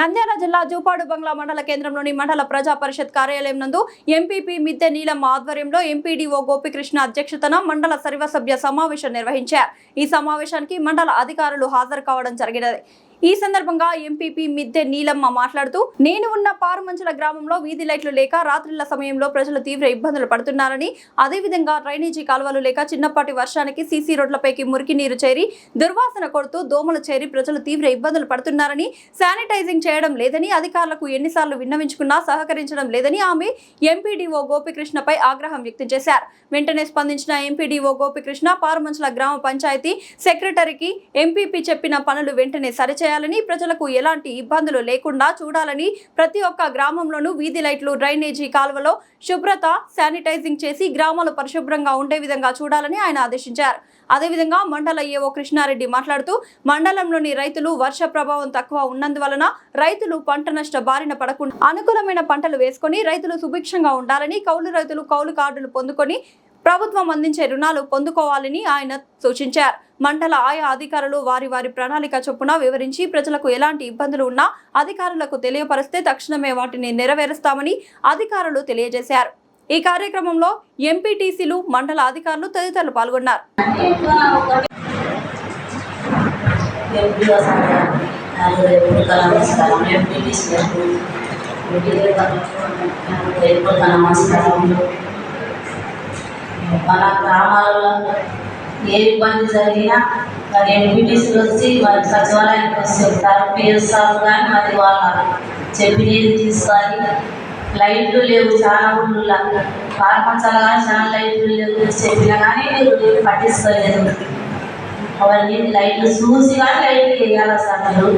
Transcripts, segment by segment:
నంద్యాల జిల్లా జూపాడు బంగ్లా మండల కేంద్రంలోని మండల ప్రజా పరిషత్ కార్యాలయం నందు ఎంపీపీ మిద్దె నీలమ్మ ఆధ్వర్యంలో ఎంపీడీఓ గోపికృష్ణ అధ్యక్షతన మండల సర్వసభ్య సమావేశం నిర్వహించారు. ఈ సమావేశానికి మండల అధికారులు హాజరు కావడం జరిగినది. ఈ సందర్భంగా ఎంపీపీ మిద్దె నీలమ్మ మాట్లాడుతూ, నేను ఉన్న పారుమంచల గ్రామంలో వీధి లైట్లు లేక రాత్రిళ్ల సమయంలో ప్రజలు తీవ్ర ఇబ్బందులు పడుతున్నారని, అదేవిధంగా డ్రైనేజీ కాలువలు లేక చిన్నపాటి వర్షానికి సీసీ రోడ్లపైకి మురికి నీరు చేరి దుర్వాసన కొడుతూ దోమలు చేరి ప్రజలు తీవ్ర ఇబ్బందులు పడుతున్నారని, శానిటైజింగ్ చేయడం లేదని, అధికారులకు ఎన్నిసార్లు విన్నవించుకున్నా సహకరించడం లేదని ఆమె ఎంపీడీఓ గోపికృష్ణపై ఆగ్రహం వ్యక్తం చేశారు. వెంటనే స్పందించిన ఎంపీడీఓ గోపికృష్ణ పారుమంచల గ్రామ పంచాయతీ సెక్రటరీకి ఎంపీపీ చెప్పిన పనులు వెంటనే సరిచేయాలని, ప్రజలకు ఎలాంటి ఇబ్బందులు లేకుండా చూడాలని, ప్రతి ఒక్క గ్రామంలోనూ వీధి లైట్లు, డ్రైనేజీ కాలువలో శుభ్రత, శానిటైజింగ్ చేసి గ్రామాలు పరిశుభ్రంగా ఉండే విధంగా చూడాలని ఆయన ఆదేశించారు. అదేవిధంగా మండల ఏఓ కృష్ణారెడ్డి మాట్లాడుతూ, మండలంలోని రైతులు వర్ష ప్రభావం తక్కువ ఉన్నందువలన రైతులు పంట నష్ట బారిన పడకుండా అనుకూలమైన పంటలు వేసుకొని రైతులు సుభిక్షంగా ఉండాలని, కౌలు రైతులు కౌలు కార్డులు పొందుకొని ప్రభుత్వం అందించే రుణాలు పొందుకోవాలని ఆయన సూచించారు. మండల ఆయా అధికారులు వారి వారి ప్రణాళిక చొప్పున వివరించి ప్రజలకు ఎలాంటి ఇబ్బందులు ఉన్నా అధికారులకు తెలియపరిస్తే తక్షణమే వాటిని నెరవేరుస్తామని అధికారులు తెలియజేశారు. ఈ కార్యక్రమంలో ఎంపీటీసీలు, మండల అధికారులు తదితరులు పాల్గొన్నారు. మన గ్రామాలలో ఏ ఇబ్బంది జరిగినా మరి ఎంపీటీసీలు వచ్చి మరి సచివాలయానికి వచ్చి చెప్తారు. పిఎస్ఆర్ కానీ మరి వాళ్ళ చెప్పినది తీసుకొని, లైట్లు లేవు చాలా ఊళ్ళో, పారపంచాలు కానీ చాలా లైట్లు లేవు చెప్పినా కానీ మీరు పట్టించుకోలేదు. అవన్నీ లైట్లు చూసి కానీ లైట్లు వేయాలి సార్. మీరు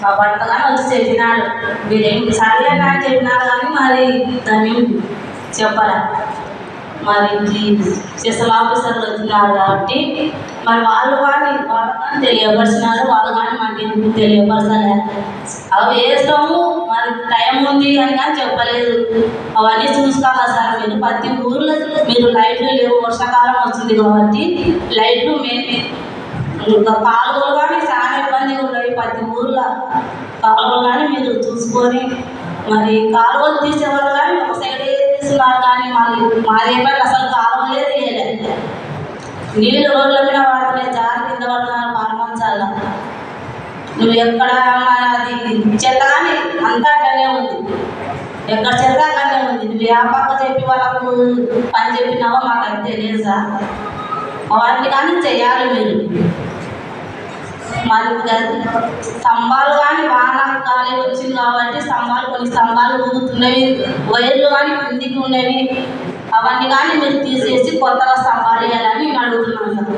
మా భర్త కానీ వచ్చి చెప్పినాడు, మీరేంటి సర్లే కానీ చెప్పినారు కానీ మరి దాన్ని చెప్పాలి. మరి స్పెషల్ ఆఫీసర్లు వచ్చినారు కాబట్టి మరి వాళ్ళు కానీ తెలియపరిచినారు. వాళ్ళు కానీ మనకి తెలియపరచాలి. అవి వేస్తాము మరి టైం ఉంది అని కానీ చెప్పలేదు. అవన్నీ చూసుకోవాలి సార్. మీరు ప్రతి ఊర్లో మీరు లైట్లు లేవు, వర్షాకాలం వచ్చింది కాబట్టి లైట్లు ఇంకా కాలువలు కానీ చాలా ఇబ్బందిగా ఉన్నాయి. ప్రతి ఊర్లో కాలువలు కానీ మీరు చూసుకొని మరి కాలువలు తీసేవాళ్ళు కానీ ఒక సైడ్ వేస్తున్నారు కానీ మళ్ళీ మాదేమైనా అసలు కాలువలే తీయలేదు. నీళ్ళు రోడ్ల మీద పడుతున్నాయి, జారి కింద పడుతున్నారు పారమంచాల. నువ్వు ఎక్కడ అది చెత్త కానీ అంతా అక్కడనే ఉంది, ఎక్కడ చెత్త అక్కడనే ఉంది. నువ్వు ఏ పక్క చెప్పి వాళ్ళకు పని చెప్పినావో మాకు అది తెలియదు సార్. అవన్నీ కానీ చెయ్యాలి మీరు. మరి స్తంభాలు కానీ వాన గాలి వచ్చింది కాబట్టి కొన్ని స్తంభాలు ఊగుతున్నవి, వైర్లు కానీ కిందికి ఉన్నవి. అవన్నీ కానీ మీరు తీసేసి కొత్తగా స్తంభాలు వేయాలని నేను అడుగుతున్నాను సార్.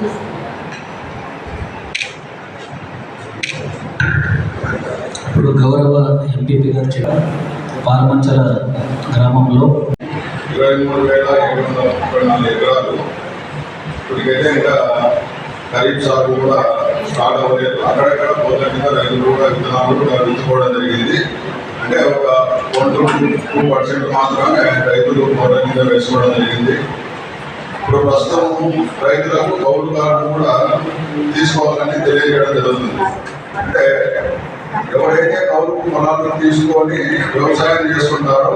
ఇప్పుడు గౌరవ ఎంపీపీ గారు చెప్పారు, పారమంచల గ్రామంలో 23,734 ఎకరాలు ఇప్పటికైతే ఇంకా ఖరీఫ్ సాగు కూడా స్టార్ట్ అవ్వలేదు. అక్కడక్కడ పోతగా రైతులు కూడా విత్తనాలు కూడా విత్తుకోవడం జరిగింది. అంటే ఒక 1-2% మాత్రమే రైతులు పోతగా వేసుకోవడం జరిగింది. ఇప్పుడు ప్రస్తుతం రైతులకు కౌలు కార్డు కూడా తీసుకోవాలని తెలియజేయడం జరుగుతుంది. అంటే ఎవరైతే కౌలు పొలాలను తీసుకొని వ్యవసాయం చేసుకుంటారో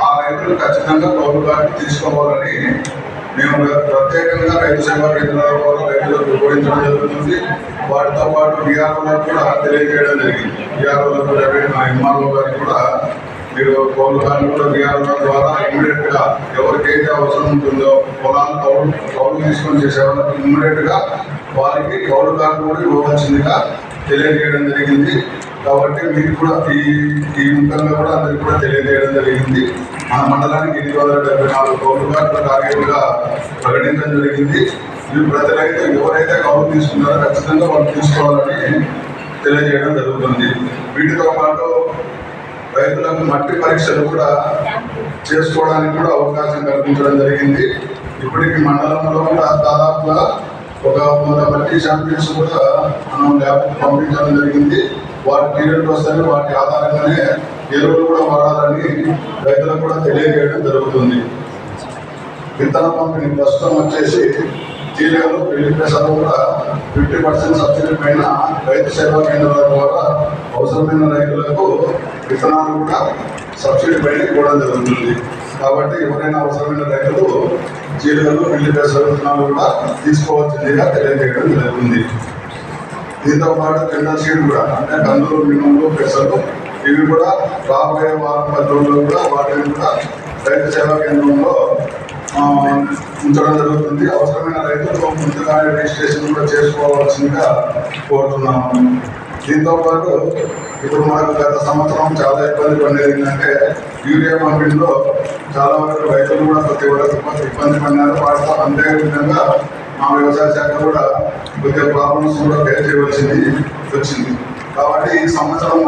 ఆ రైతులు ఖచ్చితంగా కౌలు కార్డు తీసుకోవాలని మేము ప్రత్యేకంగా రైతు సేవా కేంద్రాల ద్వారా రైతులకు వివరించడం జరుగుతుంది. వాటితో పాటు బీఆర్ఓలకు కూడా తెలియజేయడం జరిగింది. బీఆర్ఓలకు ఎంఆర్ఓ గారికి కూడా మీరు కౌలు కార్డు కూడా బీఆర్ఓల ద్వారా ఇమ్మీడియట్గా ఎవరికైతే అవసరం ఉంటుందో పొలాలు కౌలు తీసుకొని చేసే వాళ్ళకి ఇమ్మీడియట్గా వారికి కౌలు కార్డు కూడా ఇవ్వవలసిందిగా తెలియజేయడం జరిగింది. కాబట్టి మీకు కూడా ఈ ముఖంగా కూడా అందరికీ కూడా తెలియజేయడం జరిగింది. మన మండలానికి 874 కౌలు కార్డుల కార్యక్రమంగా ప్రకటించడం జరిగింది. ఈ ప్రతి రైతు ఎవరైతే కౌలు తీసుకున్నారో ఖచ్చితంగా వాళ్ళు తీసుకోవాలని తెలియజేయడం జరుగుతుంది. వీటితో పాటు రైతులకు మట్టి పరీక్షలు కూడా చేసుకోవడానికి కూడా అవకాశం కల్పించడం జరిగింది. ఇప్పటికి మండలంలో కూడా దాదాపుగా ఒక 100 మట్టి శాంపిల్స్ కూడా మనం ల్యాబ్కి పంపించడం జరిగింది. వాటి పీరియడ్ వస్తాయి, వాటి ఆధారంగానే ఎరువులు కూడా వాడాలని రైతులకు కూడా తెలియజేయడం జరుగుతుంది. విత్తన పంపిణీ ప్రస్తుతం వచ్చేసి జీలుగలు పెళ్లి పెసలు కూడా 50% సబ్సిడీ పైన రైతు సేవా కేంద్రాల ద్వారా అవసరమైన రైతులకు విత్తనాలు కూడా సబ్సిడీ పైన ఇవ్వడం జరుగుతుంది. కాబట్టి ఎవరైనా అవసరమైన రైతులు జీలుగలు పెళ్లి పెసలు విత్తనాలు కూడా తీసుకోవాల్సిందిగా తెలియజేయడం జరుగుతుంది. దీంతో పాటు కింద సీడ్ కూడా అంటే కందులు, మినుములు, పెసలు ఇవి కూడా రాబోయే వారం 10 రోజుల్లో కూడా వాటిని కూడా రైతు సేవా కేంద్రంలో ఉంచడం జరుగుతుంది. అవసరమైన రైతులు ముందుగానే రిజిస్ట్రేషన్ కూడా చేసుకోవాల్సిందిగా కోరుతున్నాము. దీంతో పాటు ఇప్పుడు మనకు గత సంవత్సరం చాలా ఇబ్బంది పడేది ఏంటంటే యూరియా పంపిణీలో చాలా వరకు రైతులు కూడా ప్రతి వరకు ఇబ్బంది పడినారు. వాటితో అంతే విధంగా మా వ్యవసాయ శాఖ కూడా కొద్దిగా ప్రాబ్లమ్స్ కూడా ఫేస్ చేయవలసింది వచ్చింది. కాబట్టి ఈ సంవత్సరం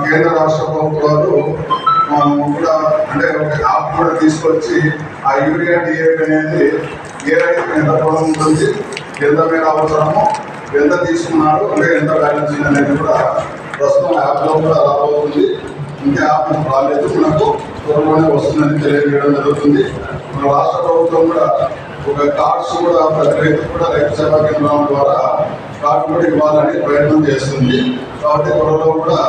కేంద్ర రాష్ట్ర ప్రభుత్వాలు కూడా అంటే ఒక యాప్ కూడా తీసుకొచ్చి ఆ యూరియా డిఏపి అనేది ఏ రైతుకు ఎంత పొలం ఉంటుంది, ఎంత మేర అవసరమో, ఎంత తీసుకున్నారు, అంటే ఎంత బ్యాలెన్స్ అనేది కూడా ప్రస్తుతం యాప్లో కూడా రాబోతుంది. ఇంకా యాప్ రాలేదు, మనకు త్వరలోనే వస్తుందని తెలియజేయడం జరుగుతుంది. మన రాష్ట్ర ప్రభుత్వం కూడా ఒక కార్డ్స్ కూడా ప్రతి రైతు కూడా రైతు సేవా కేంద్రాల ద్వారా కార్డు కూడా ఇవ్వాలని ప్రయత్నం చేస్తుంది. కాబట్టి త్వరలో కూడా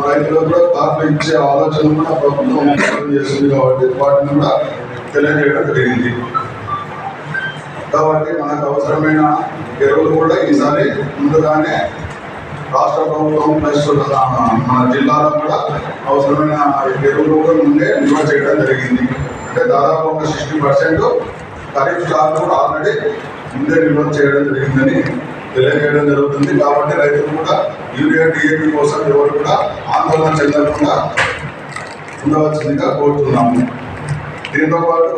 రైతులకు కూడా కార్డులు ఇచ్చే ఆలోచన కూడా ప్రభుత్వం చేస్తుంది. కాబట్టి వాటిని కూడా తెలియజేయడం జరిగింది. కాబట్టి మనకు అవసరమైన ఎరువులు కూడా ఈసారి ముందుగానే రాష్ట్ర ప్రభుత్వం ప్లస్ మన జిల్లాలో కూడా అవసరమైన ఎరువులు కూడా ముందే నిల్వ చేయడం జరిగింది. అంటే దాదాపు ఒక 60% ఖరీఫ్ స్టాక్ కూడా ఆల్రెడీ ముందే నిల్వ చేయడం జరిగిందని తెలియజేయడం జరుగుతుంది. కాబట్టి రైతులు కూడా యూరియా డిఏపి కోసం ఎవరు కూడా ఆందోళన చెందకుండా ఉండవలసిందిగా కోరుతున్నాము. దీంతో పాటు